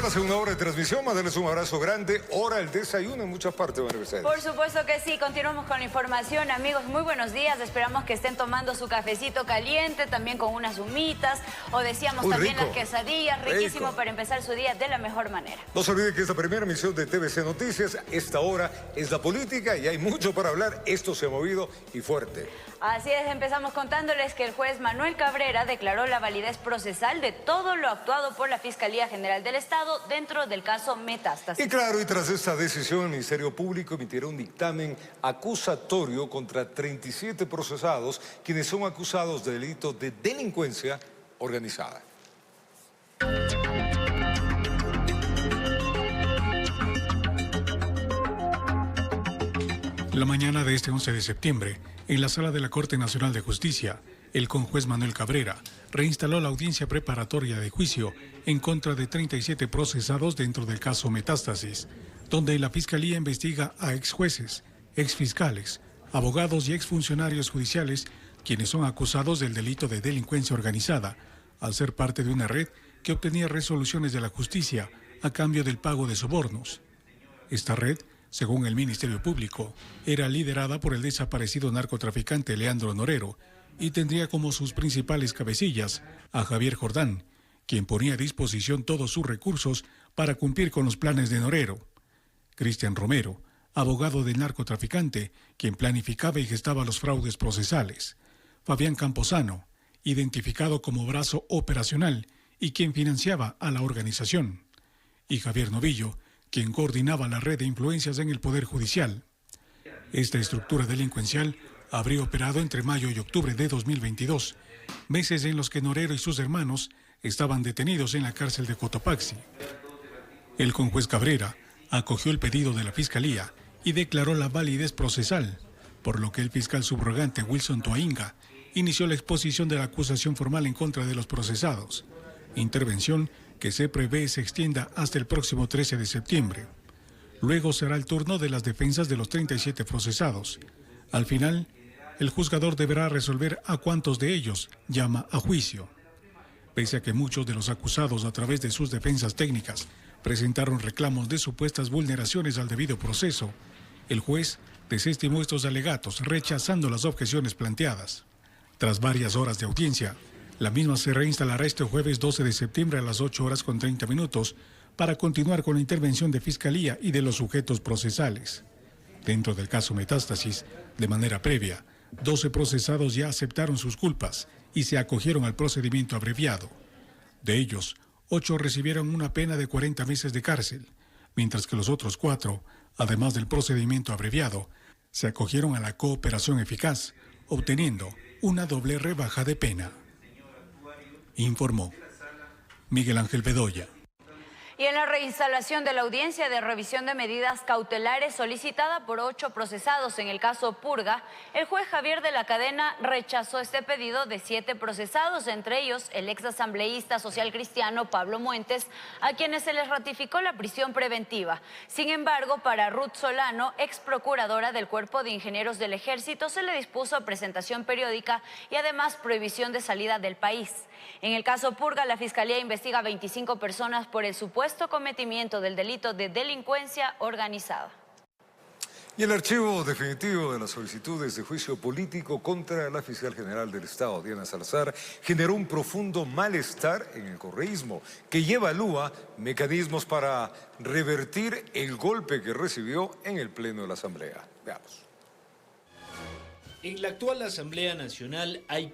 la segunda hora de transmisión. Mandarles un abrazo grande. Hora el desayuno en muchas partes, María Mercedes. Por supuesto que sí. Continuamos con la información, amigos. Muy buenos días. Esperamos que estén tomando su cafecito caliente, también con unas humitas, o decíamos también rico, las quesadillas. Riquísimo rico. para empezar su día de la mejor manera. No se olvide que esta primera emisión de TVC Noticias, esta hora es la política y hay mucho para hablar. Esto se ha movido y fuerte. Así es, empezamos contándoles que el juez Manuel Cabrera declaró la validez procesal de todo lo actuado por la Fiscalía General del Estado dentro del caso Metástasis. Y claro, y tras esta decisión, el Ministerio Público emitirá un dictamen acusatorio contra 37 procesados, quienes son acusados de delito de delincuencia organizada. La mañana de este 11 de septiembre, en la sala de la Corte Nacional de Justicia, el conjuez Manuel Cabrera reinstaló la audiencia preparatoria de juicio en contra de 37 procesados dentro del caso Metástasis, donde la Fiscalía investiga a exjueces, exfiscales, abogados y exfuncionarios judiciales, quienes son acusados del delito de delincuencia organizada, al ser parte de una red que obtenía resoluciones de la justicia a cambio del pago de sobornos. Esta red, según el Ministerio Público, era liderada por el desaparecido narcotraficante Leandro Norero y tendría como sus principales cabecillas a Javier Jordán, quien ponía a disposición todos sus recursos para cumplir con los planes de Norero. Cristian Romero, abogado del narcotraficante, quien planificaba y gestaba los fraudes procesales. Fabián Camposano, identificado como brazo operacional y quien financiaba a la organización. Y Javier Novillo, quien coordinaba la red de influencias en el Poder Judicial. Esta estructura delincuencial habría operado entre mayo y octubre de 2022, meses en los que Norero y sus hermanos estaban detenidos en la cárcel de Cotopaxi. El conjuez Cabrera acogió el pedido de la Fiscalía y declaró la validez procesal, por lo que el fiscal subrogante Wilson Toainga inició la exposición de la acusación formal en contra de los procesados, intervención que se prevé se extienda hasta el próximo 13 de septiembre. Luego será el turno de las defensas de los 37 procesados. Al final, el juzgador deberá resolver a cuántos de ellos llama a juicio. Pese a que muchos de los acusados, a través de sus defensas técnicas, presentaron reclamos de supuestas vulneraciones al debido proceso, el juez desestimó estos alegatos, rechazando las objeciones planteadas. Tras varias horas de audiencia, la misma se reinstalará este jueves 12 de septiembre a las 8:30 para continuar con la intervención de Fiscalía y de los sujetos procesales. Dentro del caso Metástasis, de manera previa, 12 procesados ya aceptaron sus culpas y se acogieron al procedimiento abreviado. De ellos, 8 recibieron una pena de 40 meses de cárcel, mientras que los otros 4, además del procedimiento abreviado, se acogieron a la cooperación eficaz, obteniendo una doble rebaja de pena. Informó Miguel Ángel Bedoya. Y en la reinstalación de la audiencia de revisión de medidas cautelares solicitada por 8 procesados en el caso Purga, el juez Javier de la Cadena rechazó este pedido de 7 procesados, entre ellos el exasambleísta social cristiano Pablo Muentes, a quienes se les ratificó la prisión preventiva. Sin embargo, para Ruth Solano, ex procuradora del Cuerpo de Ingenieros del Ejército, se le dispuso presentación periódica y además prohibición de salida del país. En el caso Purga, la Fiscalía investiga a 25 personas por el supuesto cometimiento del delito de delincuencia organizada. Y el archivo definitivo de las solicitudes de juicio político contra la fiscal general del Estado, Diana Salazar, generó un profundo malestar en el correísmo, que evalúa mecanismos para revertir el golpe que recibió en el Pleno de la Asamblea. Veamos. En la actual Asamblea Nacional hay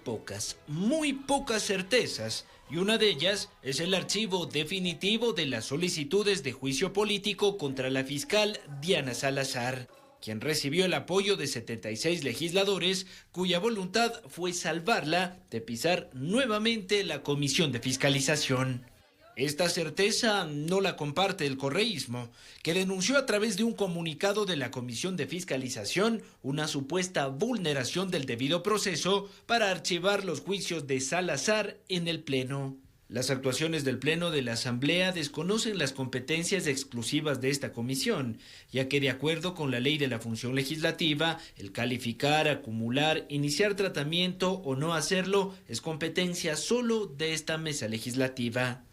muy pocas certezas, y una de ellas es el archivo definitivo de las solicitudes de juicio político contra la fiscal Diana Salazar, quien recibió el apoyo de 76 legisladores cuya voluntad fue salvarla de pisar nuevamente la Comisión de Fiscalización. Esta certeza no la comparte el correísmo, que denunció a través de un comunicado de la Comisión de Fiscalización una supuesta vulneración del debido proceso para archivar los juicios de Salazar en el Pleno. Las actuaciones del Pleno de la Asamblea desconocen las competencias exclusivas de esta comisión, ya que de acuerdo con la Ley de la Función Legislativa, el calificar, acumular, iniciar tratamiento o no hacerlo es competencia solo de esta mesa legislativa.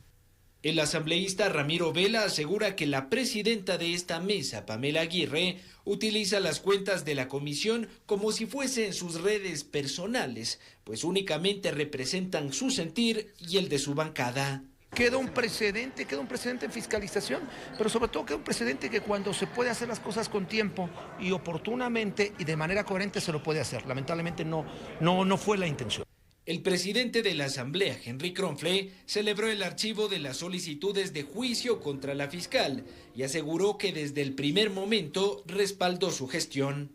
El asambleísta Ramiro Vela asegura que la presidenta de esta mesa, Pamela Aguirre, utiliza las cuentas de la comisión como si fuesen sus redes personales, pues únicamente representan su sentir y el de su bancada. Queda un precedente en fiscalización, pero sobre todo queda un precedente que cuando se puede hacer las cosas con tiempo y oportunamente y de manera coherente se lo puede hacer. Lamentablemente no fue la intención. El presidente de la Asamblea, Henry Kronfle, celebró el archivo de las solicitudes de juicio contra la fiscal y aseguró que desde el primer momento respaldó su gestión.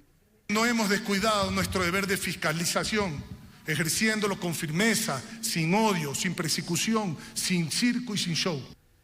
No hemos descuidado nuestro deber de fiscalización, ejerciéndolo con firmeza, sin odio, sin persecución, sin circo y sin show.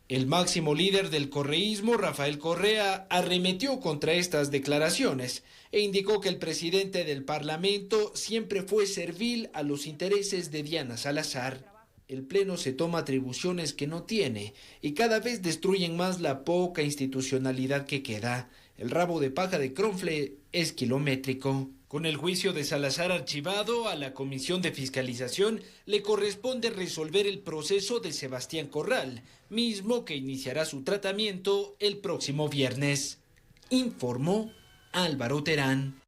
El máximo líder del correísmo, Rafael Correa, arremetió contra estas declaraciones e indicó que el presidente del Parlamento siempre fue servil a los intereses de Diana Salazar. El Pleno se toma atribuciones que no tiene y cada vez destruyen más la poca institucionalidad que queda. El rabo de paja de Kronfle es kilométrico. Con el juicio de Salazar archivado, a la Comisión de Fiscalización le corresponde resolver el proceso de Sebastián Corral, mismo que iniciará su tratamiento el próximo viernes. Informó Álvaro Terán.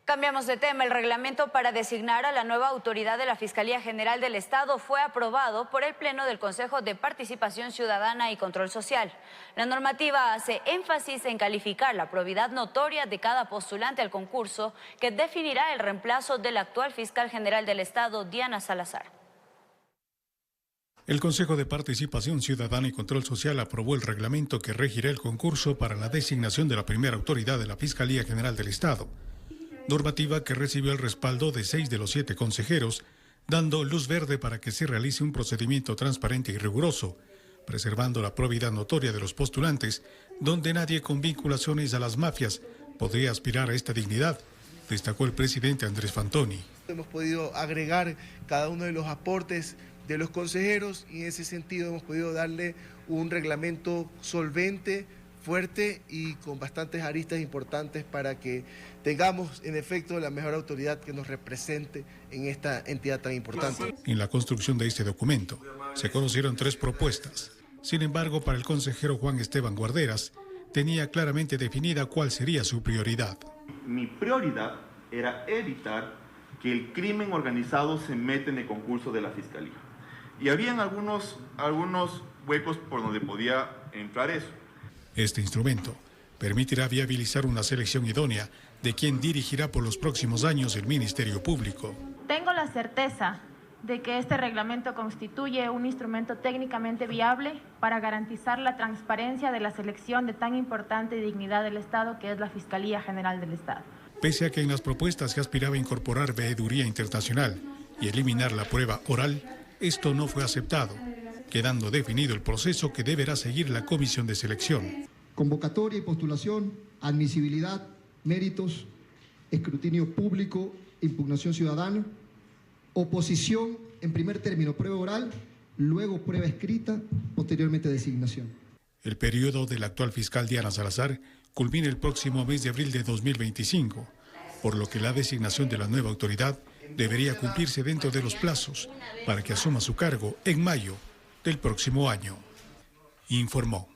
Cambiamos de tema. El reglamento para designar a la nueva autoridad de la Fiscalía General del Estado fue aprobado por el Pleno del Consejo de Participación Ciudadana y Control Social. La normativa hace énfasis en calificar la probidad notoria de cada postulante al concurso, que definirá el reemplazo de la actual fiscal general del Estado, Diana Salazar. El Consejo de Participación Ciudadana y Control Social aprobó el reglamento que regirá el concurso para la designación de la primera autoridad de la Fiscalía General del Estado. Normativa que recibió el respaldo de 6 de los 7 consejeros, dando luz verde para que se realice un procedimiento transparente y riguroso, preservando la probidad notoria de los postulantes, donde nadie con vinculaciones a las mafias podría aspirar a esta dignidad, destacó el presidente Andrés Fantoni. Hemos podido agregar cada uno de los aportes de los consejeros y en ese sentido hemos podido darle un reglamento solvente, fuerte y con bastantes aristas importantes para que tengamos en efecto la mejor autoridad que nos represente en esta entidad tan importante. En la construcción de este documento se conocieron 3 propuestas. Sin embargo, para el consejero Juan Esteban Guarderas, tenía claramente definida cuál sería su prioridad. Mi prioridad era evitar que el crimen organizado se meta en el concurso de la Fiscalía. Y habían algunos huecos por donde podía entrar eso. Este instrumento permitirá viabilizar una selección idónea de quien dirigirá por los próximos años el Ministerio Público. Tengo la certeza de que este reglamento constituye un instrumento técnicamente viable para garantizar la transparencia de la selección de tan importante dignidad del Estado que es la Fiscalía General del Estado. Pese a que en las propuestas se aspiraba a incorporar veeduría internacional y eliminar la prueba oral, esto no fue aceptado, quedando definido el proceso que deberá seguir la comisión de selección. Convocatoria y postulación, admisibilidad, méritos, escrutinio público, impugnación ciudadana, oposición en primer término, prueba oral, luego prueba escrita, posteriormente designación. El periodo de la actual fiscal Diana Salazar culmina el próximo mes de abril de 2025, por lo que la designación de la nueva autoridad debería cumplirse dentro de los plazos para que asuma su cargo en mayo del próximo año, informó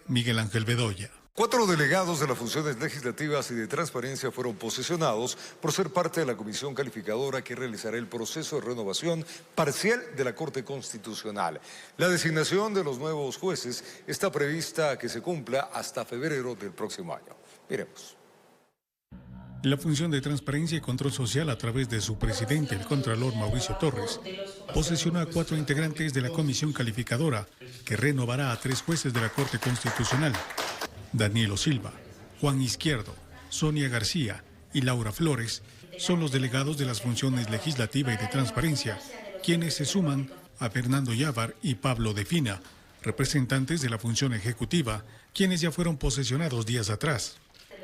Miguel Ángel Bedoya. 4 delegados de las funciones legislativas y de transparencia fueron posesionados por ser parte de la comisión calificadora que realizará el proceso de renovación parcial de la Corte Constitucional. La designación de los nuevos jueces está prevista que se cumpla hasta febrero del próximo año. Miremos. La función de transparencia y control social, a través de su presidente, el contralor Mauricio Torres, posesionó a 4 integrantes de la comisión calificadora, que renovará a 3 jueces de la Corte Constitucional: Danielo Silva, Juan Izquierdo, Sonia García y Laura Flores. Son los delegados de las funciones legislativa y de transparencia, quienes se suman a Fernando Yávar y Pablo Defina, representantes de la función ejecutiva, quienes ya fueron posesionados días atrás.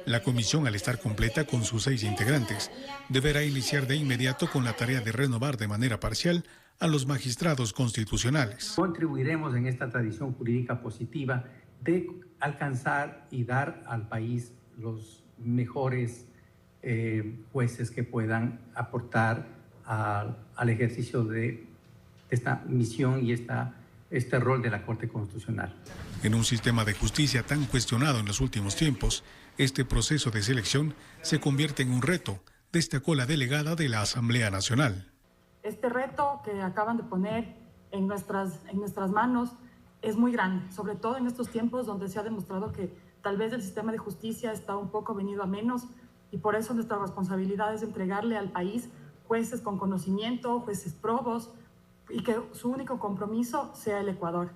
La comisión, al estar completa con sus 6 integrantes, deberá iniciar de inmediato con la tarea de renovar de manera parcial a los magistrados constitucionales. Contribuiremos en esta tradición jurídica positiva de alcanzar y dar al país los mejores jueces que puedan aportar al ejercicio de esta misión y esta este rol de la Corte Constitucional. En un sistema de justicia tan cuestionado en los últimos tiempos, este proceso de selección se convierte en un reto, destacó la delegada de la Asamblea Nacional. Este reto que acaban de poner en nuestras manos es muy grande, sobre todo en estos tiempos donde se ha demostrado que tal vez el sistema de justicia está un poco venido a menos, y por eso nuestra responsabilidad es entregarle al país jueces con conocimiento, jueces probos, y que su único compromiso sea el Ecuador.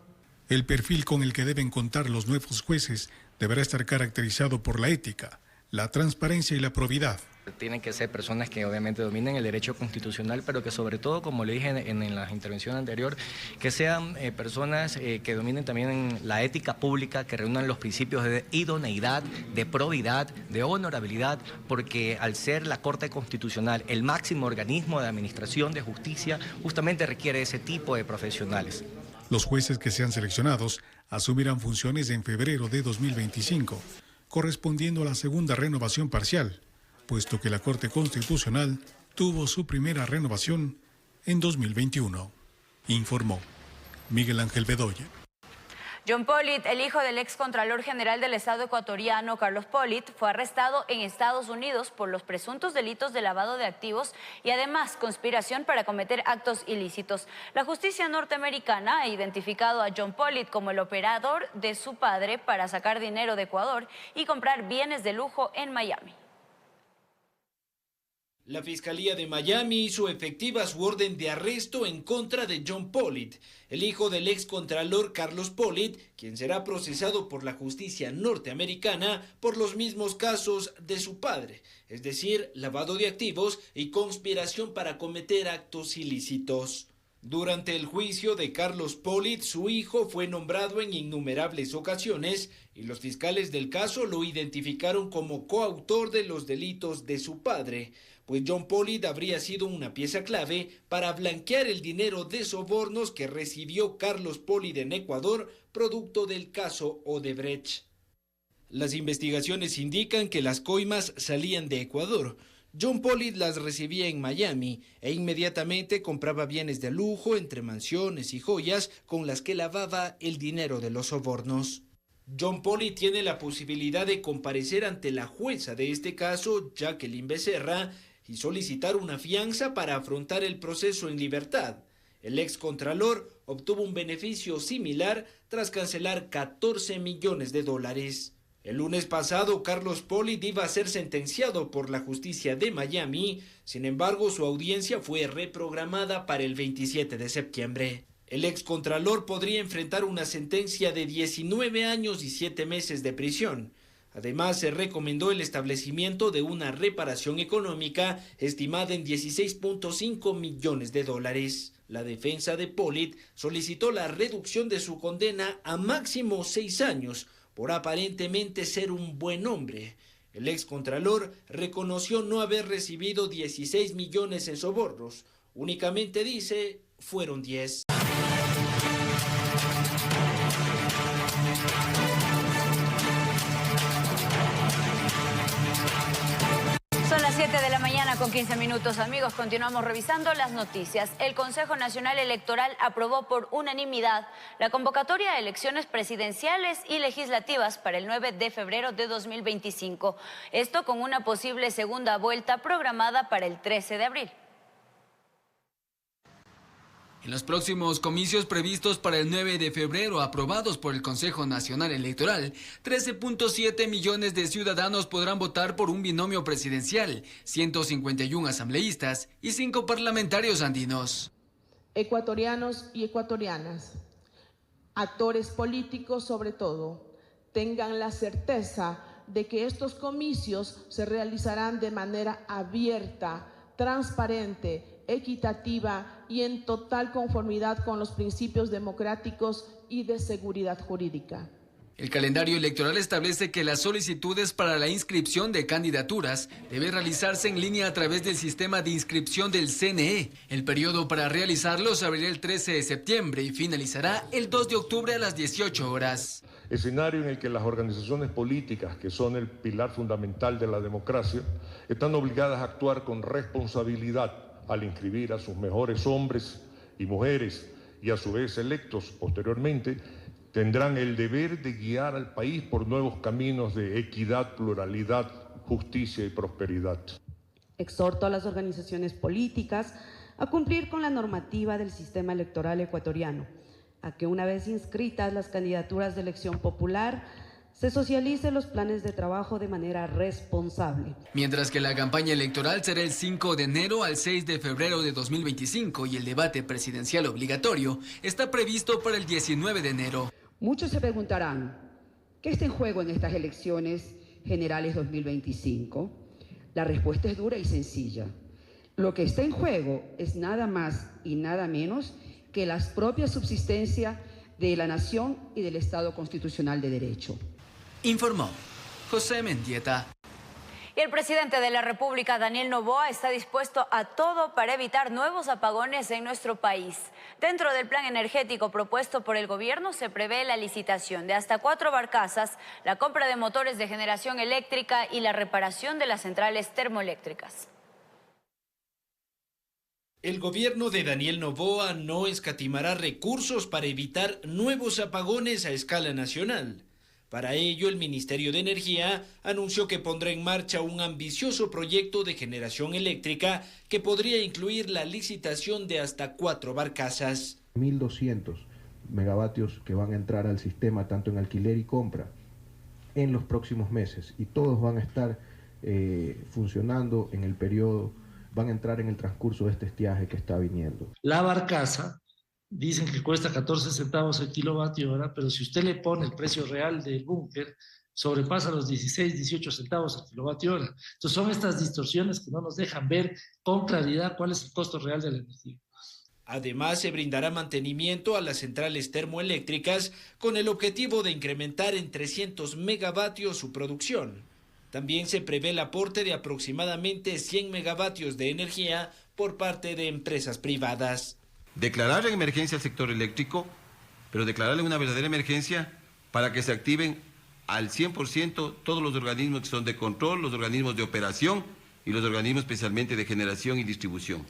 El perfil con el que deben contar los nuevos jueces deberá estar caracterizado por la ética, la transparencia y la probidad. Tienen que ser personas que obviamente dominen el derecho constitucional, pero que sobre todo, como le dije en la intervención anterior, que sean personas que dominen también la ética pública, que reúnan los principios de idoneidad, de probidad, de honorabilidad, porque al ser la Corte Constitucional el máximo organismo de administración de justicia, justamente requiere ese tipo de profesionales. Los jueces que sean seleccionados asumirán funciones en febrero de 2025, correspondiendo a la segunda renovación parcial, puesto que la Corte Constitucional tuvo su primera renovación en 2021, informó Miguel Ángel Bedoya. John Pollitt, el hijo del ex Contralor General del Estado ecuatoriano, Carlos Pollitt, fue arrestado en Estados Unidos por los presuntos delitos de lavado de activos y además conspiración para cometer actos ilícitos. La justicia norteamericana ha identificado a John Pollitt como el operador de su padre para sacar dinero de Ecuador y comprar bienes de lujo en Miami. La Fiscalía de Miami hizo efectiva su orden de arresto en contra de John Pollitt, el hijo del ex contralor Carlos Pollitt, quien será procesado por la justicia norteamericana por los mismos casos de su padre, es decir, lavado de activos y conspiración para cometer actos ilícitos. Durante el juicio de Carlos Pollitt, su hijo fue nombrado en innumerables ocasiones y los fiscales del caso lo identificaron como coautor de los delitos de su padre, pues John Pollitt habría sido una pieza clave para blanquear el dinero de sobornos que recibió Carlos Pollitt en Ecuador, producto del caso Odebrecht. Las investigaciones indican que las coimas salían de Ecuador. John Pollitt las recibía en Miami e inmediatamente compraba bienes de lujo, entre mansiones y joyas, con las que lavaba el dinero de los sobornos. John Pollitt tiene la posibilidad de comparecer ante la jueza de este caso, Jacqueline Becerra, y solicitar una fianza para afrontar el proceso en libertad. El ex contralor obtuvo un beneficio similar tras cancelar $14 millones. El lunes pasado, Carlos Pollitt iba a ser sentenciado por la justicia de Miami, sin embargo, su audiencia fue reprogramada para el 27 de septiembre. El excontralor podría enfrentar una sentencia de 19 años y 7 meses de prisión. Además, se recomendó el establecimiento de una reparación económica estimada en $16.5 millones. La defensa de Pollitt solicitó la reducción de su condena a máximo 6 años, por aparentemente ser un buen hombre. El excontralor reconoció no haber recibido 16 millones en sobornos. Únicamente dice, fueron 10. Son las 7 de la mañana con 15 minutos, amigos. Continuamos revisando las noticias. El Consejo Nacional Electoral aprobó por unanimidad la convocatoria de elecciones presidenciales y legislativas para el 9 de febrero de 2025. Esto con una posible segunda vuelta programada para el 13 de abril. En los próximos comicios previstos para el 9 de febrero, aprobados por el Consejo Nacional Electoral, 13.7 millones de ciudadanos podrán votar por un binomio presidencial, 151 asambleístas y 5 parlamentarios andinos. Ecuatorianos y ecuatorianas, actores políticos sobre todo, tengan la certeza de que estos comicios se realizarán de manera abierta, transparente, equitativa y en total conformidad con los principios democráticos y de seguridad jurídica. El calendario electoral establece que las solicitudes para la inscripción de candidaturas deben realizarse en línea a través del sistema de inscripción del CNE. El periodo para realizarlo se abrirá el 13 de septiembre y finalizará el 2 de octubre a las 18 horas. Escenario en el que las organizaciones políticas, que son el pilar fundamental de la democracia, están obligadas a actuar con responsabilidad al inscribir a sus mejores hombres y mujeres y a su vez electos posteriormente, tendrán el deber de guiar al país por nuevos caminos de equidad, pluralidad, justicia y prosperidad. Exhorto a las organizaciones políticas a cumplir con la normativa del sistema electoral ecuatoriano, a que una vez inscritas las candidaturas de elección popular, se socialicen los planes de trabajo de manera responsable. Mientras que la campaña electoral será el 5 de enero al 6 de febrero de 2025 y el debate presidencial obligatorio está previsto para el 19 de enero. Muchos se preguntarán, ¿qué está en juego en estas elecciones generales 2025? La respuesta es dura y sencilla. Lo que está en juego es nada más y nada menos que la propia subsistencia de la nación y del Estado constitucional de derecho. Informó José Mendieta. Y el presidente de la República, Daniel Noboa, está dispuesto a todo para evitar nuevos apagones en nuestro país. Dentro del plan energético propuesto por el gobierno se prevé la licitación de hasta 4 barcazas, la compra de motores de generación eléctrica y la reparación de las centrales termoeléctricas. El gobierno de Daniel Noboa no escatimará recursos para evitar nuevos apagones a escala nacional. Para ello, el Ministerio de Energía anunció que pondrá en marcha un ambicioso proyecto de generación eléctrica que podría incluir la licitación de hasta 4 barcazas. 1.200 megavatios que van a entrar al sistema tanto en alquiler y compra en los próximos meses y todos van a estar funcionando en el periodo, van a entrar en el transcurso de este estiaje que está viniendo. La barcaza dicen que cuesta 14 centavos el kilovatio hora, pero si usted le pone el precio real del búnker, sobrepasa los 16, 18 centavos el kilovatio hora. Entonces son estas distorsiones que no nos dejan ver con claridad cuál es el costo real de la energía. Además, se brindará mantenimiento a las centrales termoeléctricas con el objetivo de incrementar en 300 megavatios su producción. También se prevé el aporte de aproximadamente 100 megavatios de energía por parte de empresas privadas. Declarar en emergencia al sector eléctrico, pero declararle una verdadera emergencia para que se activen al 100% todos los organismos que son de control, los organismos de operación y los organismos especialmente de generación y distribución.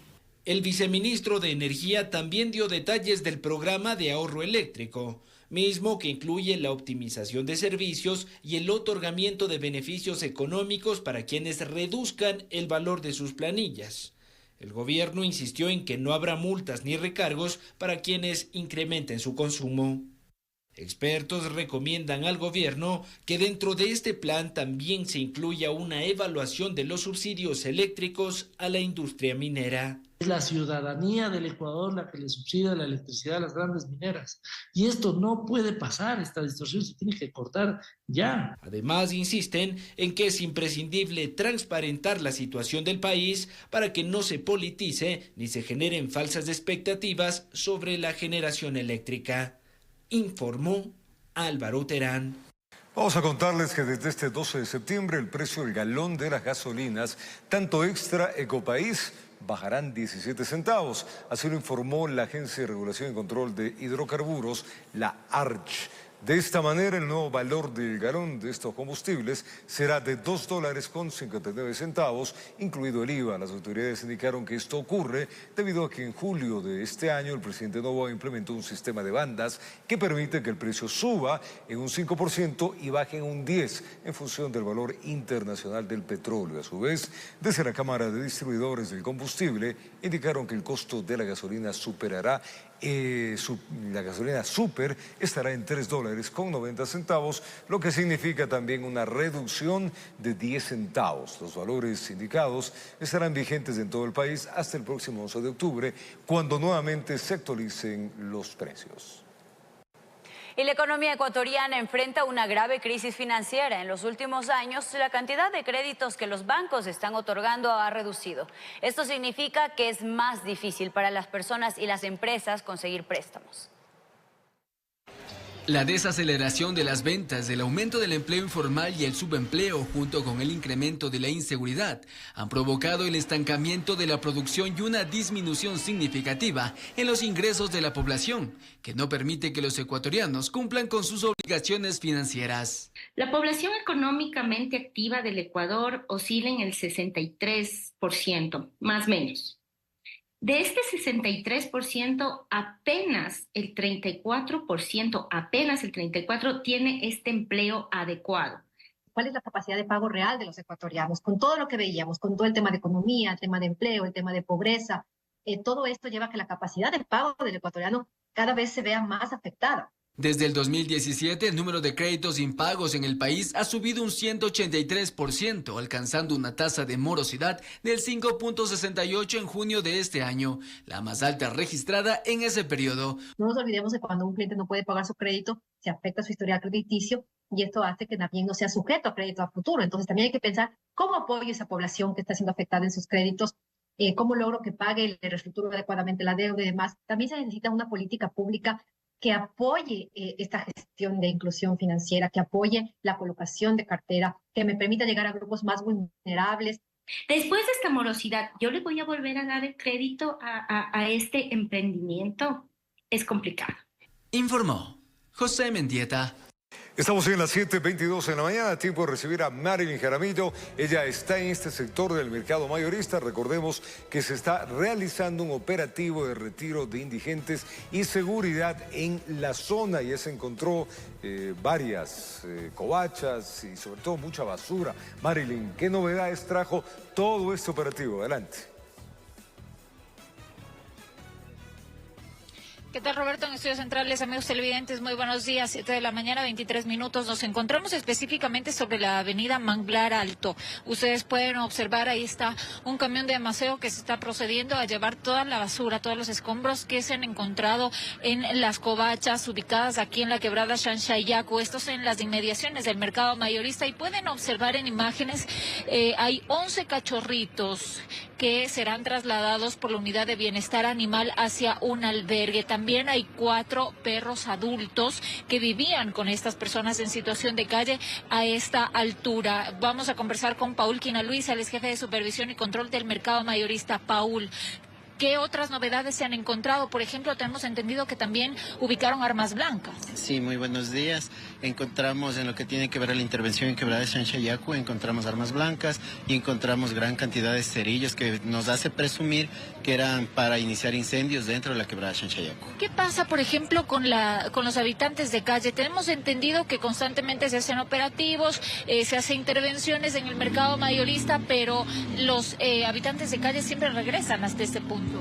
El viceministro de Energía también dio detalles del programa de ahorro eléctrico, mismo que incluye la optimización de servicios y el otorgamiento de beneficios económicos para quienes reduzcan el valor de sus planillas. El gobierno insistió en que no habrá multas ni recargos para quienes incrementen su consumo. Expertos recomiendan al gobierno que dentro de este plan también se incluya una evaluación de los subsidios eléctricos a la industria minera. Es la ciudadanía del Ecuador la que le subsidia la electricidad a las grandes mineras. Y esto no puede pasar, esta distorsión se tiene que cortar ya. Además, insisten en que es imprescindible transparentar la situación del país para que no se politice ni se generen falsas expectativas sobre la generación eléctrica. Informó Álvaro Terán. Vamos a contarles que desde este 12 de septiembre el precio del galón de las gasolinas, tanto extra Ecopaís, bajarán 17 centavos. Así lo informó la Agencia de Regulación y Control de Hidrocarburos, la ARCH. De esta manera, el nuevo valor del galón de estos combustibles será de $2.59, incluido el IVA. Las autoridades indicaron que esto ocurre debido a que en julio de este año el presidente Noboa implementó un sistema de bandas que permite que el precio suba en un 5% y baje en un 10% en función del valor internacional del petróleo. A su vez, desde la Cámara de Distribuidores del Combustible indicaron que el costo de la gasolina superará la gasolina super estará en $3.90, lo que significa también una reducción de 10 centavos. Los valores indicados estarán vigentes en todo el país hasta el próximo 11 de octubre, cuando nuevamente se actualicen los precios. Y la economía ecuatoriana enfrenta una grave crisis financiera. En los últimos años, la cantidad de créditos que los bancos están otorgando ha reducido. Esto significa que es más difícil para las personas y las empresas conseguir préstamos. La desaceleración de las ventas, el aumento del empleo informal y el subempleo, junto con el incremento de la inseguridad, han provocado el estancamiento de la producción y una disminución significativa en los ingresos de la población, que no permite que los ecuatorianos cumplan con sus obligaciones financieras. La población económicamente activa del Ecuador oscila en el 63%, más o menos. De este 63%, apenas el 34% tiene este empleo adecuado. ¿Cuál es la capacidad de pago real de los ecuatorianos? Con todo lo que veíamos, con todo el tema de economía, el tema de empleo, el tema de pobreza, todo esto lleva a que la capacidad de pago del ecuatoriano cada vez se vea más afectada. Desde el 2017, el número de créditos impagos en el país ha subido un 183%, alcanzando una tasa de morosidad del 5.68 en junio de este año, la más alta registrada en ese periodo. No nos olvidemos que cuando un cliente no puede pagar su crédito, se afecta su historial crediticio y esto hace que también no sea sujeto a crédito a futuro. Entonces también hay que pensar cómo apoyo a esa población que está siendo afectada en sus créditos, cómo logro que pague, le reestructuro adecuadamente la deuda y demás. También se necesita una política pública que apoye esta gestión de inclusión financiera, que apoye la colocación de cartera, que me permita llegar a grupos más vulnerables. Después de esta morosidad, ¿yo le voy a volver a dar el crédito a este emprendimiento? Es complicado. Informó José Mendieta. Estamos en las 7:22 de la mañana, tiempo de recibir a Marilyn Jaramillo. Ella está en este sector del mercado mayorista. Recordemos que se está realizando un operativo de retiro de indigentes y seguridad en la zona. Ya se encontró varias covachas y sobre todo mucha basura. Marilyn, ¿qué novedades trajo todo este operativo? Adelante. ¿Qué tal, Roberto? En Estudios Centrales, amigos televidentes, muy buenos días. 7 de la mañana, 23 minutos. Nos encontramos específicamente sobre la avenida Manglar Alto. Ustedes pueden observar, ahí está un camión de amaseo que se está procediendo a llevar toda la basura, todos los escombros que se han encontrado en las covachas ubicadas aquí en la quebrada Shanchayacu. Estos en las inmediaciones del mercado mayorista, y pueden observar en imágenes, hay 11 cachorritos que serán trasladados por la unidad de bienestar animal hacia un albergue. También hay 4 perros adultos que vivían con estas personas en situación de calle a esta altura. Vamos a conversar con Paul Quina Luis, él es jefe de supervisión y control del mercado mayorista. Paul, ¿qué otras novedades se han encontrado? Por ejemplo, tenemos entendido que también ubicaron armas blancas. Sí, muy buenos días. Encontramos en lo que tiene que ver a la intervención en quebrada de Shanchayacu, encontramos armas blancas y encontramos gran cantidad de cerillos que nos hace presumir que eran para iniciar incendios dentro de la quebrada de Shanchayacu. ¿Qué pasa, por ejemplo, con los habitantes de calle? Tenemos entendido que constantemente se hacen operativos, se hacen intervenciones en el mercado mayorista, pero los habitantes de calle siempre regresan hasta este punto.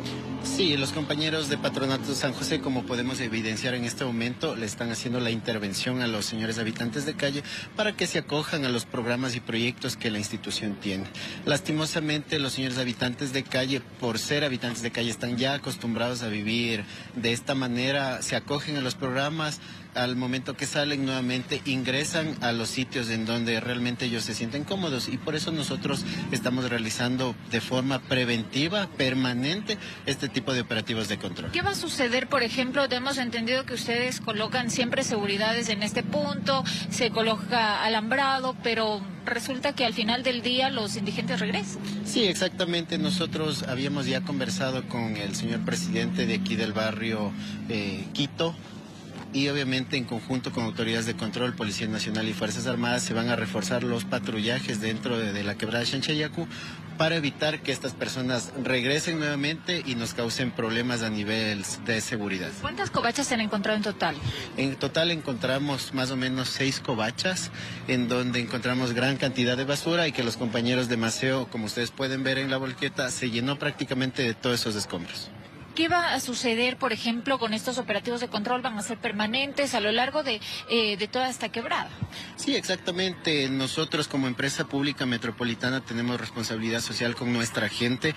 Sí, los compañeros de Patronato San José, como podemos evidenciar en este momento, le están haciendo la intervención a los señores habitantes de calle para que se acojan a los programas y proyectos que la institución tiene. Lastimosamente, los señores habitantes de calle, por ser habitantes de calle, están ya acostumbrados a vivir de esta manera, se acogen a los programas. Al momento que salen nuevamente ingresan a los sitios en donde realmente ellos se sienten cómodos, y por eso nosotros estamos realizando de forma preventiva, permanente, este tipo de operativos de control. ¿Qué va a suceder, por ejemplo? Hemos entendido que ustedes colocan siempre seguridades en este punto, se coloca alambrado, pero resulta que al final del día los indigentes regresan. Sí, exactamente. Nosotros habíamos ya conversado con el señor presidente de aquí del barrio Quito, y obviamente en conjunto con autoridades de control, Policía Nacional y Fuerzas Armadas se van a reforzar los patrullajes dentro de la quebrada Shanchayacu para evitar que estas personas regresen nuevamente y nos causen problemas a nivel de seguridad. ¿Cuántas covachas se han encontrado en total? En total encontramos más o menos 6 covachas, en donde encontramos gran cantidad de basura y que los compañeros de maseo, como ustedes pueden ver en la volqueta, se llenó prácticamente de todos esos escombros. ¿Qué va a suceder, por ejemplo, con estos operativos de control? ¿Van a ser permanentes a lo largo de toda esta quebrada? Sí, exactamente. Nosotros como empresa pública metropolitana tenemos responsabilidad social con nuestra gente,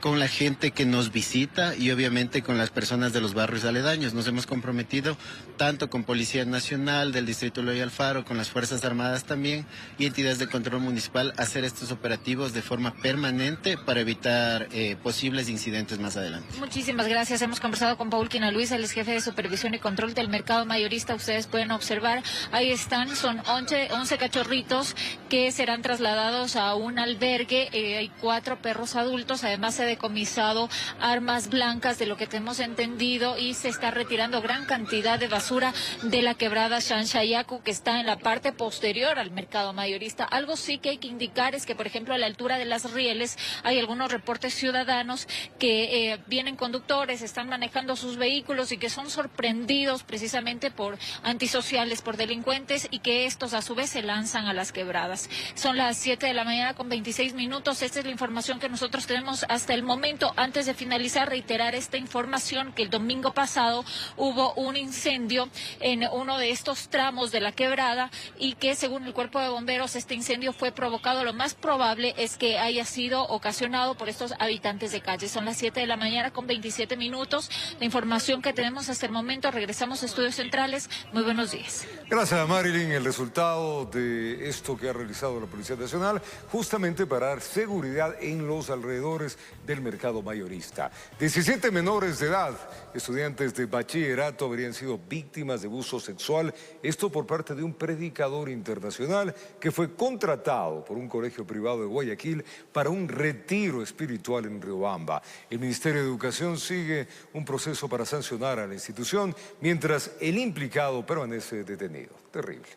con la gente que nos visita y obviamente con las personas de los barrios aledaños. Nos hemos comprometido tanto con Policía Nacional del Distrito Eloy Alfaro, con las Fuerzas Armadas también y entidades de control municipal a hacer estos operativos de forma permanente para evitar posibles incidentes más adelante. Muchísimas gracias. Hemos conversado con Paul Quina Luis, el jefe de supervisión y control del mercado mayorista. Ustedes pueden observar, ahí están, son 11 cachorritos que serán trasladados a un albergue. Hay 4 perros adultos. Además, se ha decomisado armas blancas, de lo que tenemos entendido, y se está retirando gran cantidad de basura de la quebrada Shanchayacu, que está en la parte posterior al mercado mayorista. Algo sí que hay que indicar es que, por ejemplo, a la altura de las rieles hay algunos reportes ciudadanos que vienen conductores, están manejando sus vehículos y que son sorprendidos precisamente por antisociales, por delincuentes, y que estos a su vez se lanzan a las quebradas. Son las 7 de la mañana con 26 minutos. Esta es la información que nosotros tenemos hasta el momento. Antes de finalizar, reiterar esta información que el domingo pasado hubo un incendio en uno de estos tramos de la quebrada y que, según el cuerpo de bomberos, este incendio fue provocado. Lo más probable es que haya sido ocasionado por estos habitantes de calle. Son las 7 de la mañana con 27 minutos. La información que tenemos hasta el momento. Regresamos a Estudios Centrales. Muy buenos días. Gracias, Marilyn. El resultado de esto que ha realizado la Policía Nacional, justamente para dar seguridad en los alrededores del mercado mayorista. 17 menores de edad, estudiantes de bachillerato, habrían sido víctimas de abuso sexual. Esto por parte de un predicador internacional que fue contratado por un colegio privado de Guayaquil para un retiro espiritual en Riobamba. El Ministerio de Educación sigue un proceso para sancionar a la institución, mientras el implicado permanece detenido. Terrible.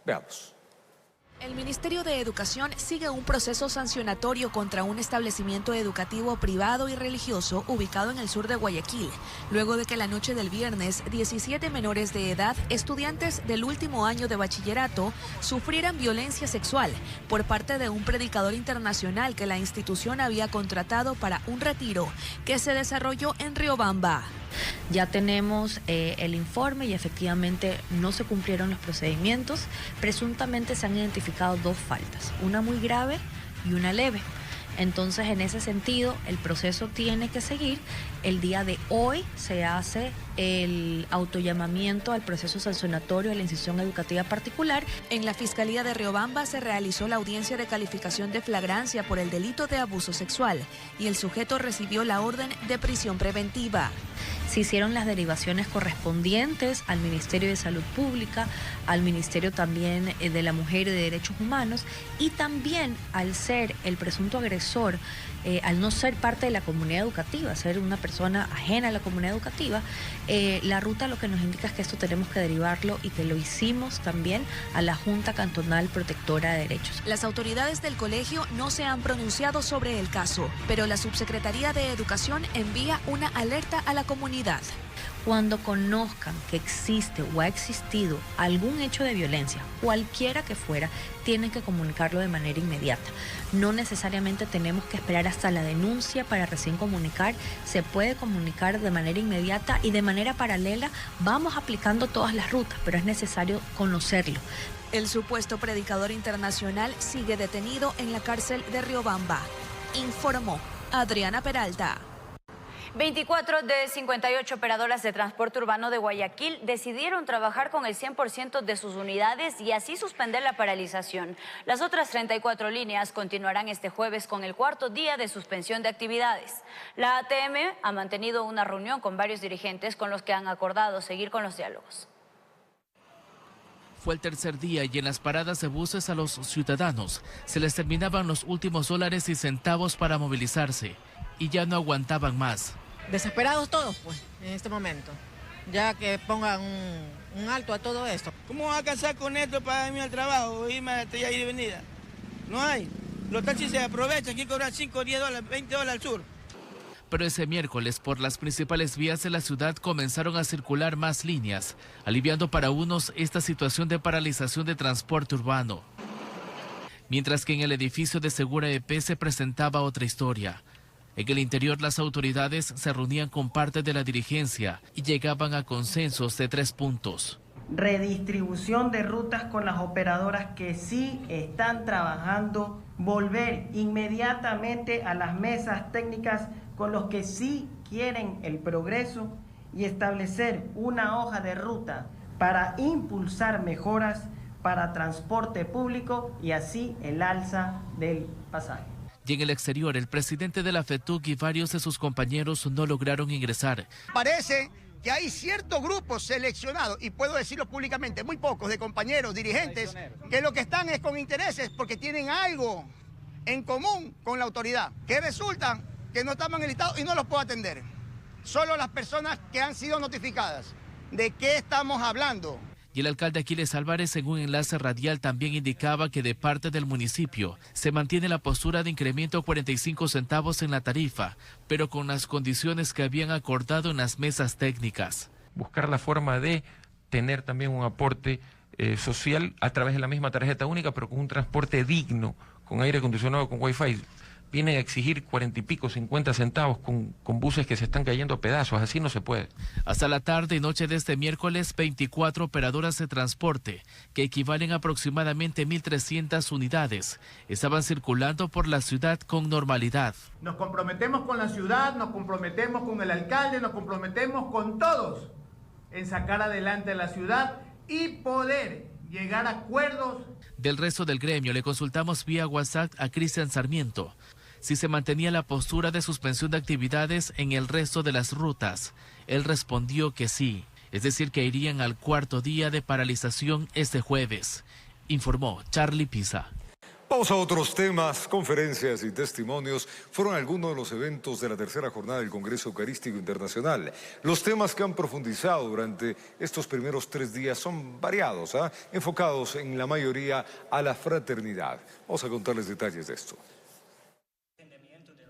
Veamos. El Ministerio de Educación sigue un proceso sancionatorio contra un establecimiento educativo privado y religioso ubicado en el sur de Guayaquil, luego de que la noche del viernes 17 menores de edad, estudiantes del último año de bachillerato, sufrieran violencia sexual por parte de un predicador internacional que la institución había contratado para un retiro que se desarrolló en Riobamba. Ya tenemos el informe y efectivamente no se cumplieron los procedimientos. Presuntamente se han identificado 2 faltas, una muy grave y una leve. Entonces, en ese sentido, el proceso tiene que seguir. El día de hoy se hace el autollamamiento al proceso sancionatorio de la institución educativa particular. En la Fiscalía de Riobamba se realizó la audiencia de calificación de flagrancia por el delito de abuso sexual y el sujeto recibió la orden de prisión preventiva. Se hicieron las derivaciones correspondientes al Ministerio de Salud Pública, al Ministerio también de la Mujer y de Derechos Humanos, y también al ser el presunto agresor, al no ser parte de la comunidad educativa, ser una persona ajena a la comunidad educativa, la ruta lo que nos indica es que esto tenemos que derivarlo y que lo hicimos también a la Junta Cantonal Protectora de Derechos. Las autoridades del colegio no se han pronunciado sobre el caso, pero la Subsecretaría de Educación envía una alerta a la comunidad. Cuando conozcan que existe o ha existido algún hecho de violencia, cualquiera que fuera, tienen que comunicarlo de manera inmediata. No necesariamente tenemos que esperar hasta la denuncia para recién comunicar. Se puede comunicar de manera inmediata y de manera paralela vamos aplicando todas las rutas, pero es necesario conocerlo. El supuesto predicador internacional sigue detenido en la cárcel de Riobamba, informó Adriana Peralta. 24 de 58 operadoras de transporte urbano de Guayaquil decidieron trabajar con el 100% de sus unidades y así suspender la paralización. Las otras 34 líneas continuarán este jueves con el 4º día de suspensión de actividades. La ATM ha mantenido una reunión con varios dirigentes con los que han acordado seguir con los diálogos. Fue el 3er día y en las paradas de buses a los ciudadanos se les terminaban los últimos dólares y centavos para movilizarse y ya no aguantaban más. Desesperados todos, pues, en este momento, ya que pongan un alto a todo esto. ¿Cómo va a alcanzar con esto para irme al trabajo o irme a ir y venida? No hay. Los taxis se aprovechan, aquí cobran 5, 10 dólares, 20 dólares al sur. Pero ese miércoles por las principales vías de la ciudad comenzaron a circular más líneas, aliviando para unos esta situación de paralización de transporte urbano. Mientras que en el edificio de Segura EP se presentaba otra historia. En el interior las autoridades se reunían con parte de la dirigencia y llegaban a consensos de 3 puntos. Redistribución de rutas con las operadoras que sí están trabajando, volver inmediatamente a las mesas técnicas con los que sí quieren el progreso y establecer una hoja de ruta para impulsar mejoras para transporte público y así el alza del pasaje. Y en el exterior, el presidente de la FETUC y varios de sus compañeros no lograron ingresar. Parece que hay ciertos grupos seleccionados, y puedo decirlo públicamente, muy pocos de compañeros, dirigentes, que lo que están es con intereses porque tienen algo en común con la autoridad, que resulta que no estaban enlistados y no los puedo atender. Solo las personas que han sido notificadas. ¿De qué estamos hablando? Y el alcalde Aquiles Álvarez, en un enlace radial, también indicaba que de parte del municipio se mantiene la postura de incremento a 45 centavos en la tarifa, pero con las condiciones que habían acordado en las mesas técnicas. Buscar la forma de tener también un aporte social a través de la misma tarjeta única, pero con un transporte digno, con aire acondicionado, con wifi. Vienen a exigir 40 y pico, 50 centavos con buses que se están cayendo a pedazos. Así no se puede. Hasta la tarde y noche de este miércoles, 24 operadoras de transporte, que equivalen a aproximadamente 1.300 unidades, estaban circulando por la ciudad con normalidad. Nos comprometemos con la ciudad, nos comprometemos con el alcalde, nos comprometemos con todos en sacar adelante la ciudad y poder llegar a acuerdos. Del resto del gremio le consultamos vía WhatsApp a Cristian Sarmiento si se mantenía la postura de suspensión de actividades en el resto de las rutas. Él respondió que sí, es decir, que irían al cuarto día de paralización este jueves, informó Charlie Pisa. Vamos a otros temas. Conferencias y testimonios fueron algunos de los eventos de la tercera jornada del Congreso Eucarístico Internacional. Los temas que han profundizado durante estos primeros 3 días son variados, enfocados en la mayoría a la fraternidad. Vamos a contarles detalles de esto.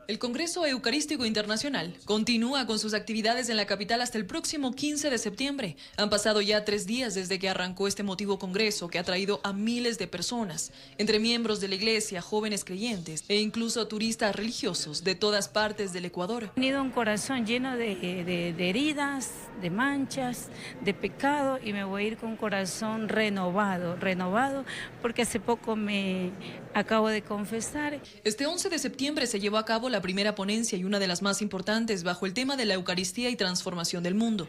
El Congreso Eucarístico Internacional continúa con sus actividades en la capital hasta el próximo 15 de septiembre. Han pasado ya 3 días desde que arrancó este emotivo congreso que ha traído a miles de personas, entre miembros de la iglesia, jóvenes creyentes e incluso turistas religiosos de todas partes del Ecuador. He tenido un corazón lleno de heridas, de manchas, de pecado, y me voy a ir con un corazón renovado porque hace poco me acabo de confesar. Este 11 de septiembre se llevó a cabo la primera ponencia y una de las más importantes bajo el tema de la Eucaristía y transformación del mundo.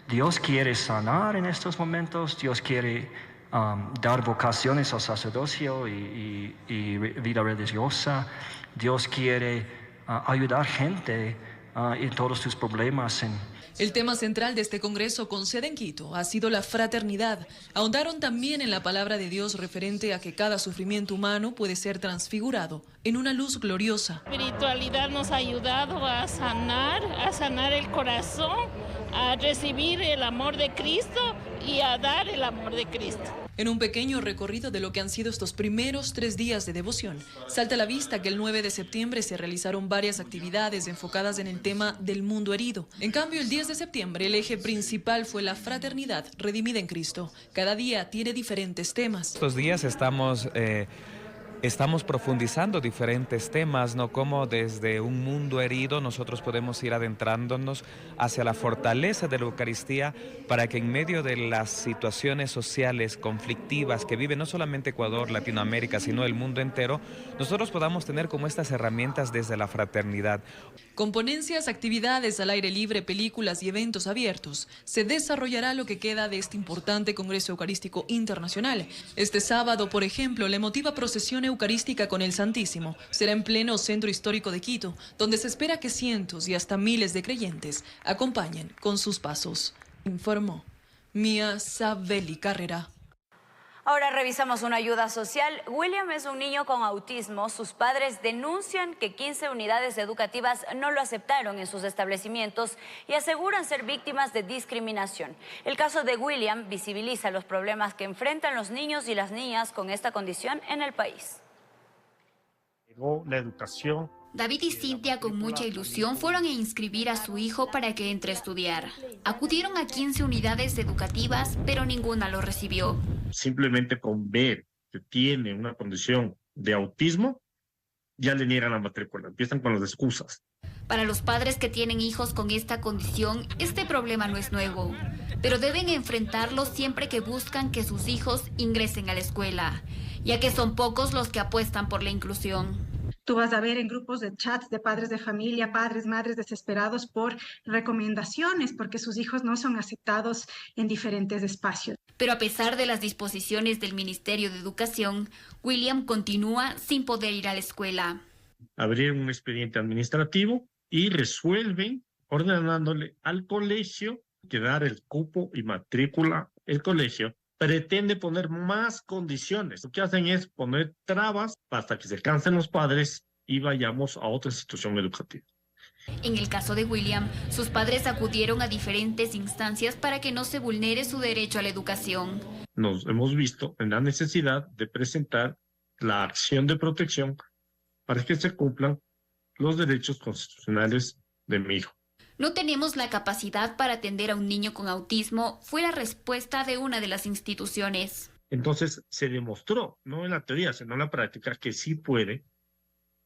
Dios quiere sanar en estos momentos, Dios quiere dar vocaciones al sacerdocio y vida religiosa, Dios quiere ayudar gente en todos sus problemas. El tema central de este congreso con sede en Quito ha sido la fraternidad. Ahondaron también en la palabra de Dios referente a que cada sufrimiento humano puede ser transfigurado en una luz gloriosa. La espiritualidad nos ha ayudado a sanar el corazón, a recibir el amor de Cristo y a dar el amor de Cristo. En un pequeño recorrido de lo que han sido estos primeros 3 días de devoción, salta a la vista que el 9 de septiembre se realizaron varias actividades enfocadas en el tema del mundo herido. En cambio, el 10 de septiembre el eje principal fue la fraternidad redimida en Cristo. Cada día tiene diferentes temas. Estos días estamos profundizando diferentes temas, ¿no? Como desde un mundo herido nosotros podemos ir adentrándonos hacia la fortaleza de la Eucaristía para que en medio de las situaciones sociales conflictivas que vive no solamente Ecuador, Latinoamérica, sino el mundo entero, nosotros podamos tener como estas herramientas desde la fraternidad. Con ponencias, actividades al aire libre, películas y eventos abiertos, se desarrollará lo que queda de este importante Congreso Eucarístico Internacional. Este sábado, por ejemplo, la emotiva procesión eucarística con el Santísimo será en pleno centro histórico de Quito, donde se espera que cientos y hasta miles de creyentes acompañen con sus pasos, informó Mía Sabeli Carrera. Ahora revisamos una ayuda social. William es un niño con autismo. Sus padres denuncian que 15 unidades educativas no lo aceptaron en sus establecimientos y aseguran ser víctimas de discriminación. El caso de William visibiliza los problemas que enfrentan los niños y las niñas con esta condición en el país. La educación. David y Cintia, con mucha ilusión, fueron a inscribir a su hijo para que entre a estudiar. Acudieron a 15 unidades educativas, pero ninguna lo recibió. Simplemente con ver que tiene una condición de autismo, ya le niegan la matrícula, empiezan con las excusas. Para los padres que tienen hijos con esta condición, este problema no es nuevo, pero deben enfrentarlo siempre que buscan que sus hijos ingresen a la escuela, ya que son pocos los que apuestan por la inclusión. Tú vas a ver en grupos de chats de padres de familia, padres, madres desesperados por recomendaciones porque sus hijos no son aceptados en diferentes espacios. Pero a pesar de las disposiciones del Ministerio de Educación, William continúa sin poder ir a la escuela. abrir un expediente administrativo y resuelven ordenándole al colegio que dar el cupo y matrícula. El colegio pretende poner más condiciones. Lo que hacen es poner trabas hasta que se cansen los padres y vayamos a otra institución educativa. En el caso de William, sus padres acudieron a diferentes instancias para que no se vulnere su derecho a la educación. Nos hemos visto en la necesidad de presentar la acción de protección para que se cumplan los derechos constitucionales de mi hijo. No tenemos la capacidad para atender a un niño con autismo, fue la respuesta de una de las instituciones. Entonces se demostró, no en la teoría, sino en la práctica, que sí puede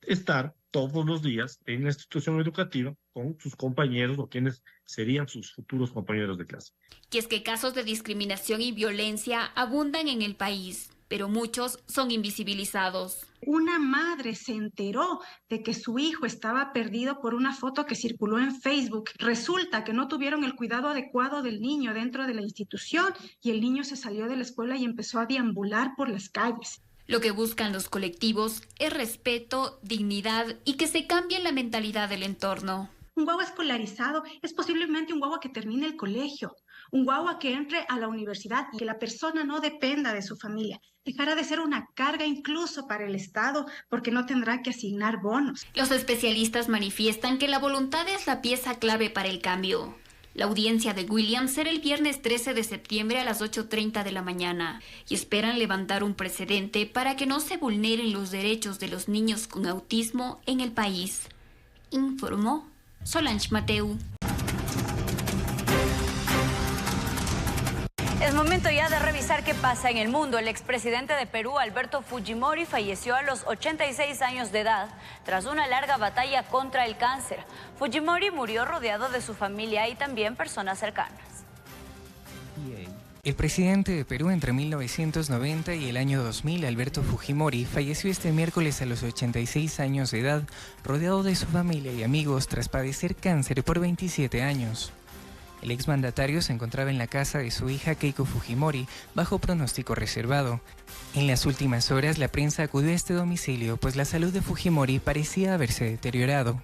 estar todos los días en la institución educativa con sus compañeros o quienes serían sus futuros compañeros de clase. Y es que casos de discriminación y violencia abundan en el país, pero muchos son invisibilizados. Una madre se enteró de que su hijo estaba perdido por una foto que circuló en Facebook. Resulta que no tuvieron el cuidado adecuado del niño dentro de la institución y el niño se salió de la escuela y empezó a deambular por las calles. Lo que buscan los colectivos es respeto, dignidad y que se cambie la mentalidad del entorno. Un guagua escolarizado es posiblemente un guagua que termine el colegio, un guagua que entre a la universidad y que la persona no dependa de su familia. Dejará de ser una carga incluso para el Estado porque no tendrá que asignar bonos. Los especialistas manifiestan que la voluntad es la pieza clave para el cambio. La audiencia de William será el viernes 13 de septiembre a las 8:30 de la mañana y esperan levantar un precedente para que no se vulneren los derechos de los niños con autismo en el país. Informó Solange Mateu. Es momento ya de revisar qué pasa en el mundo. El expresidente de Perú, Alberto Fujimori, falleció a los 86 años de edad tras una larga batalla contra el cáncer. Fujimori murió rodeado de su familia y también personas cercanas. El presidente de Perú entre 1990 y el año 2000, Alberto Fujimori, falleció este miércoles a los 86 años de edad, rodeado de su familia y amigos tras padecer cáncer por 27 años. El exmandatario se encontraba en la casa de su hija Keiko Fujimori, bajo pronóstico reservado. En las últimas horas, la prensa acudió a este domicilio, pues la salud de Fujimori parecía haberse deteriorado.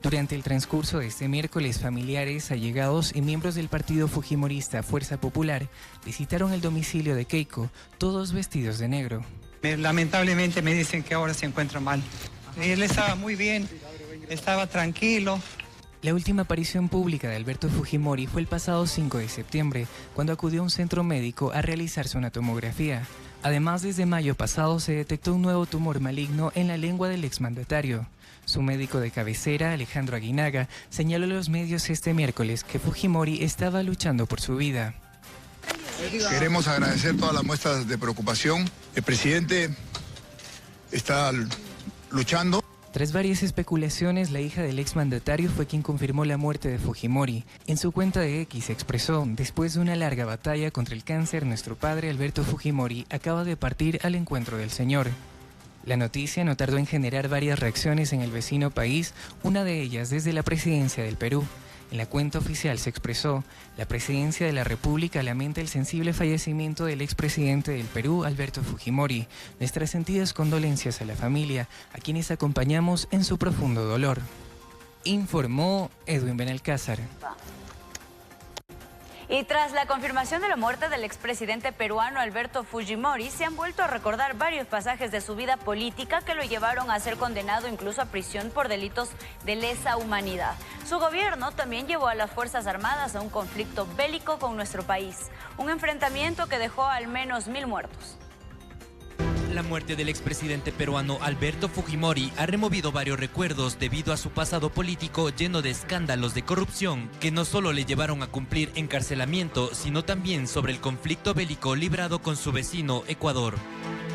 Durante el transcurso de este miércoles, familiares, allegados y miembros del partido fujimorista Fuerza Popular visitaron el domicilio de Keiko, todos vestidos de negro. Lamentablemente me dicen que ahora se encuentra mal. Él estaba muy bien, estaba tranquilo. La última aparición pública de Alberto Fujimori fue el pasado 5 de septiembre, cuando acudió a un centro médico a realizarse una tomografía. Además, desde mayo pasado se detectó un nuevo tumor maligno en la lengua del exmandatario. Su médico de cabecera, Alejandro Aguinaga, señaló a los medios este miércoles que Fujimori estaba luchando por su vida. Queremos agradecer todas las muestras de preocupación. El presidente está luchando. Tras varias especulaciones, la hija del exmandatario fue quien confirmó la muerte de Fujimori. En su cuenta de X expresó: después de una larga batalla contra el cáncer, nuestro padre Alberto Fujimori acaba de partir al encuentro del Señor. La noticia no tardó en generar varias reacciones en el vecino país, una de ellas desde la presidencia del Perú. En la cuenta oficial se expresó: la presidencia de la República lamenta el sensible fallecimiento del expresidente del Perú, Alberto Fujimori. Nuestras sentidas condolencias a la familia, a quienes acompañamos en su profundo dolor. Informó Edwin Benalcázar. Y tras la confirmación de la muerte del expresidente peruano Alberto Fujimori, se han vuelto a recordar varios pasajes de su vida política que lo llevaron a ser condenado incluso a prisión por delitos de lesa humanidad. Su gobierno también llevó a las Fuerzas Armadas a un conflicto bélico con nuestro país, un enfrentamiento que dejó al menos 1000 muertos. La muerte del expresidente peruano Alberto Fujimori ha removido varios recuerdos debido a su pasado político lleno de escándalos de corrupción que no solo le llevaron a cumplir encarcelamiento, sino también sobre el conflicto bélico librado con su vecino Ecuador.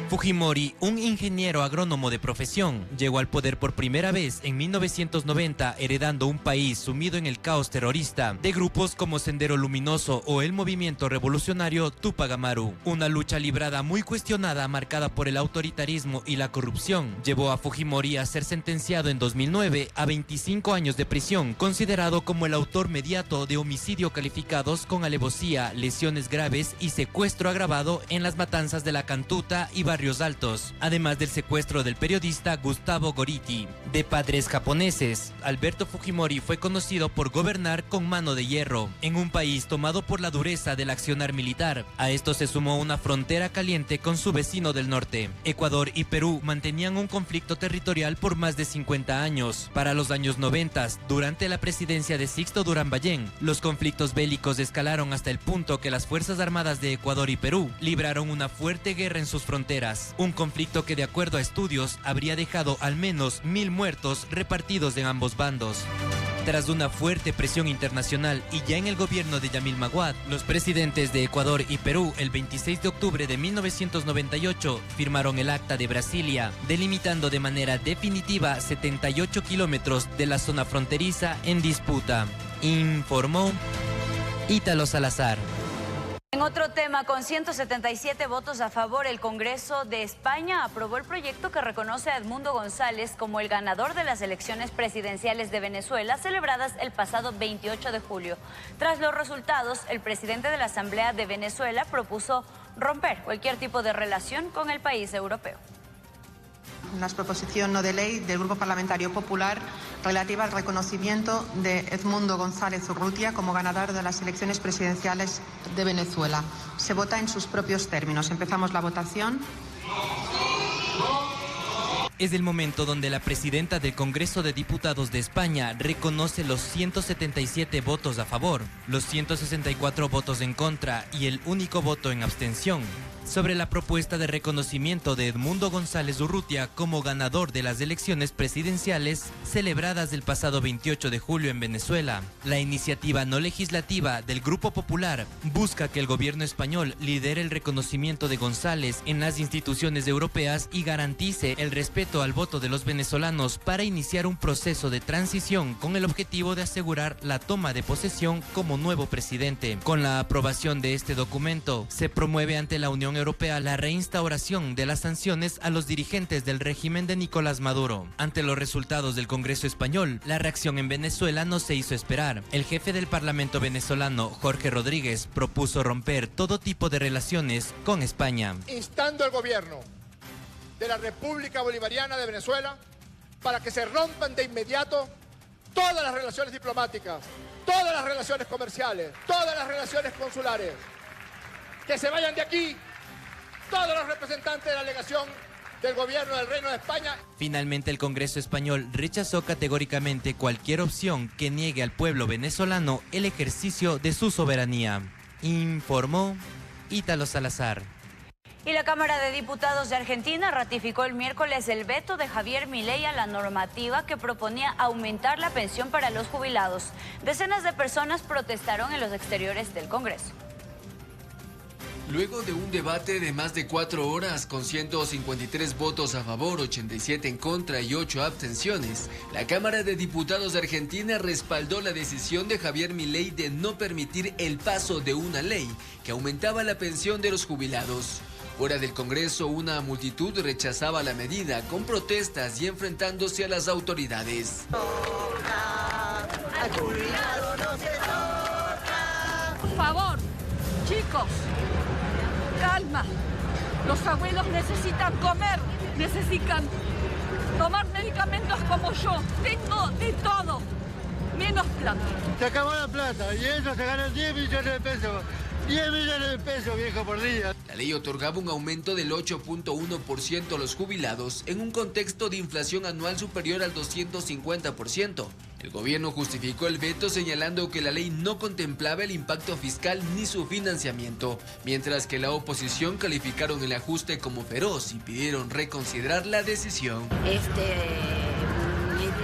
Fujimori, un ingeniero agrónomo de profesión, llegó al poder por primera vez en 1990, heredando un país sumido en el caos terrorista de grupos como Sendero Luminoso o el movimiento revolucionario Tupac Amaru. Una lucha librada muy cuestionada, marcada por el autoritarismo y la corrupción, llevó a Fujimori a ser sentenciado en 2009 a 25 años de prisión, considerado como el autor mediato de homicidio calificados con alevosía, lesiones graves y secuestro agravado en las matanzas de La Cantuta y Barrio Barrios Altos, además del secuestro del periodista Gustavo Goriti. De padres japoneses, Alberto Fujimori fue conocido por gobernar con mano de hierro, en un país tomado por la dureza del accionar militar. A esto se sumó una frontera caliente con su vecino del norte. Ecuador y Perú mantenían un conflicto territorial por más de 50 años. Para los años 90, durante la presidencia de Sixto Durán Ballén, los conflictos bélicos escalaron hasta el punto que las Fuerzas Armadas de Ecuador y Perú libraron una fuerte guerra en sus fronteras. Un conflicto que, de acuerdo a estudios, habría dejado al menos 1000 muertos repartidos en ambos bandos. Tras una fuerte presión internacional y ya en el gobierno de Yamil Maguad, los presidentes de Ecuador y Perú el 26 de octubre de 1998 firmaron el Acta de Brasilia, delimitando de manera definitiva 78 kilómetros de la zona fronteriza en disputa, informó Ítalo Salazar. En otro tema, con 177 votos a favor, el Congreso de España aprobó el proyecto que reconoce a Edmundo González como el ganador de las elecciones presidenciales de Venezuela celebradas el pasado 28 de julio. Tras los resultados, el presidente de la Asamblea de Venezuela propuso romper cualquier tipo de relación con el país europeo. La proposición no de ley del Grupo Parlamentario Popular relativa al reconocimiento de Edmundo González Urrutia como ganador de las elecciones presidenciales de Venezuela. Se vota en sus propios términos. Empezamos la votación. Es el momento donde la presidenta del Congreso de Diputados de España reconoce los 177 votos a favor, los 164 votos en contra y el único voto en abstención sobre la propuesta de reconocimiento de Edmundo González Urrutia como ganador de las elecciones presidenciales celebradas el pasado 28 de julio en Venezuela. La iniciativa no legislativa del Grupo Popular busca que el gobierno español lidere el reconocimiento de González en las instituciones europeas y garantice el respeto al voto de los venezolanos para iniciar un proceso de transición con el objetivo de asegurar la toma de posesión como nuevo presidente. Con la aprobación de este documento, se promueve ante la Unión Europea la reinstauración de las sanciones a los dirigentes del régimen de Nicolás Maduro. Ante los resultados del Congreso español, la reacción en Venezuela no se hizo esperar. El jefe del Parlamento venezolano, Jorge Rodríguez, propuso romper todo tipo de relaciones con España. Instando al gobierno de la República Bolivariana de Venezuela para que se rompan de inmediato todas las relaciones diplomáticas, todas las relaciones comerciales, todas las relaciones consulares. Que se vayan de aquí todos los representantes de la delegación del gobierno del Reino de España. Finalmente, el Congreso español rechazó categóricamente cualquier opción que niegue al pueblo venezolano el ejercicio de su soberanía, informó Ítalo Salazar. Y la Cámara de Diputados de Argentina ratificó el miércoles el veto de Javier Milei a la normativa que proponía aumentar la pensión para los jubilados. Decenas de personas protestaron en los exteriores del Congreso. Luego de un debate de más de 4 horas con 153 votos a favor, 87 en contra y 8 abstenciones, la Cámara de Diputados de Argentina respaldó la decisión de Javier Milei de no permitir el paso de una ley que aumentaba la pensión de los jubilados. Fuera del Congreso, una multitud rechazaba la medida con protestas y enfrentándose a las autoridades. Al jubilado no se toca. Por favor, chicos, calma. Los abuelos necesitan comer, necesitan tomar medicamentos como yo. Tengo de todo, menos plata. Se acabó la plata y eso se ganan 10 millones de pesos. 10 millones de pesos, viejo, por día. La ley otorgaba un aumento del 8.1% a los jubilados en un contexto de inflación anual superior al 250%. El gobierno justificó el veto señalando que la ley no contemplaba el impacto fiscal ni su financiamiento, mientras que la oposición calificaron el ajuste como feroz y pidieron reconsiderar la decisión.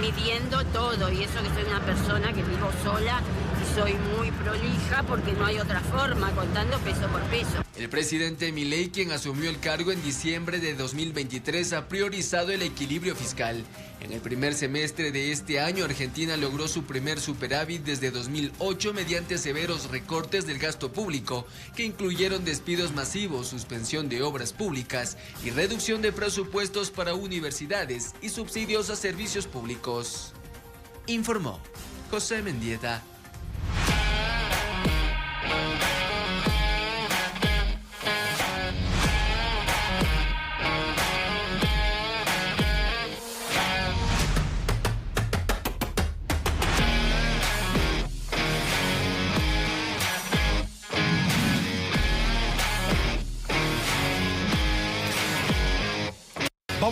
Midiendo todo, y eso que soy una persona que vivo sola y soy muy prolija porque no hay otra forma, contando peso por peso. El presidente Milei, quien asumió el cargo en diciembre de 2023, ha priorizado el equilibrio fiscal. En el primer semestre de este año, Argentina logró su primer superávit desde 2008 mediante severos recortes del gasto público, que incluyeron despidos masivos, suspensión de obras públicas y reducción de presupuestos para universidades y subsidios a servicios públicos. Informó José Mendieta.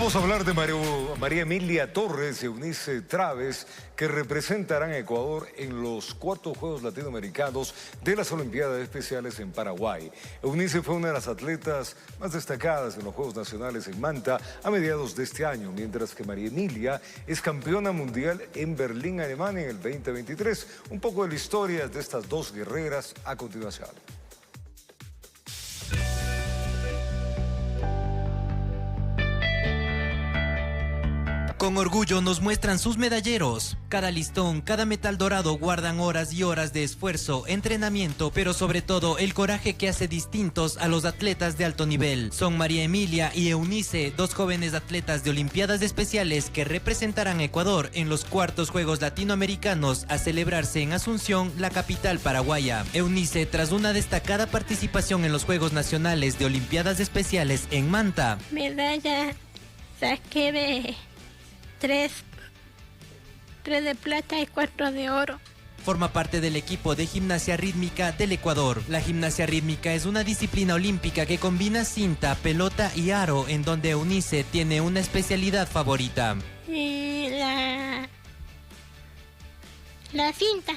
Vamos a hablar de María Emilia Torres y Eunice Traves, que representarán a Ecuador en los 4 Juegos Latinoamericanos de las Olimpiadas Especiales en Paraguay. Eunice fue una de las atletas más destacadas en los Juegos Nacionales en Manta a mediados de este año, mientras que María Emilia es campeona mundial en Berlín, Alemania, en el 2023. Un poco de la historia de estas dos guerreras a continuación. Con orgullo nos muestran sus medalleros. Cada listón, cada metal dorado guardan horas y horas de esfuerzo, entrenamiento, pero sobre todo el coraje que hace distintos a los atletas de alto nivel. Son María Emilia y Eunice, 2 jóvenes atletas de Olimpiadas Especiales que representarán a Ecuador en los 4º Juegos Latinoamericanos a celebrarse en Asunción, la capital paraguaya. Eunice, tras una destacada participación en los Juegos Nacionales de Olimpiadas Especiales en Manta. Medalla saqué de 3 de plata y 4 de oro. Forma parte del equipo de gimnasia rítmica del Ecuador. La gimnasia rítmica es una disciplina olímpica que combina cinta, pelota y aro, en donde Eunice tiene una especialidad favorita. La cinta.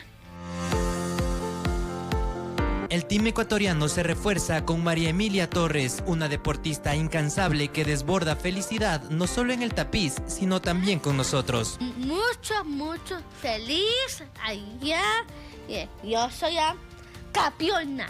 El team ecuatoriano se refuerza con María Emilia Torres, una deportista incansable que desborda felicidad no solo en el tapiz, sino también con nosotros. Mucho feliz. Allá, yo soy campeona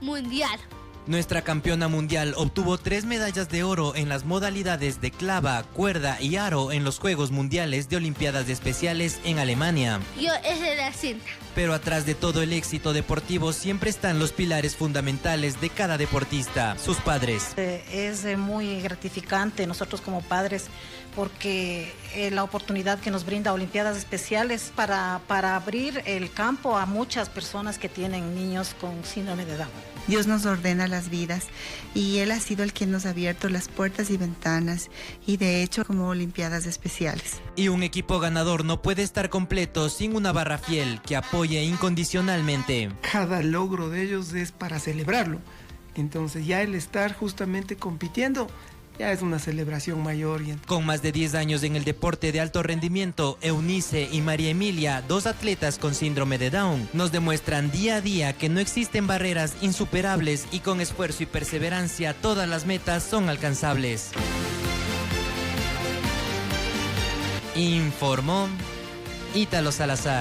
mundial. Nuestra campeona mundial obtuvo 3 medallas de oro en las modalidades de clava, cuerda y aro en los Juegos Mundiales de Olimpiadas Especiales en Alemania. Yo es de la cinta. Pero atrás de todo el éxito deportivo siempre están los pilares fundamentales de cada deportista, sus padres. Es muy gratificante nosotros como padres porque la oportunidad que nos brinda Olimpiadas Especiales para abrir el campo a muchas personas que tienen niños con síndrome de Down. Dios nos ordena las vidas y Él ha sido el quien nos ha abierto las puertas y ventanas y de hecho como Olimpiadas Especiales. Y un equipo ganador no puede estar completo sin una barra fiel que apoye incondicionalmente. Cada logro de ellos es para celebrarlo, entonces ya el estar justamente compitiendo ya es una celebración mayor. Con más de 10 años en el deporte de alto rendimiento, Eunice y María Emilia, 2 atletas con síndrome de Down, nos demuestran día a día que no existen barreras insuperables y con esfuerzo y perseverancia todas las metas son alcanzables. Informó Ítalo Salazar.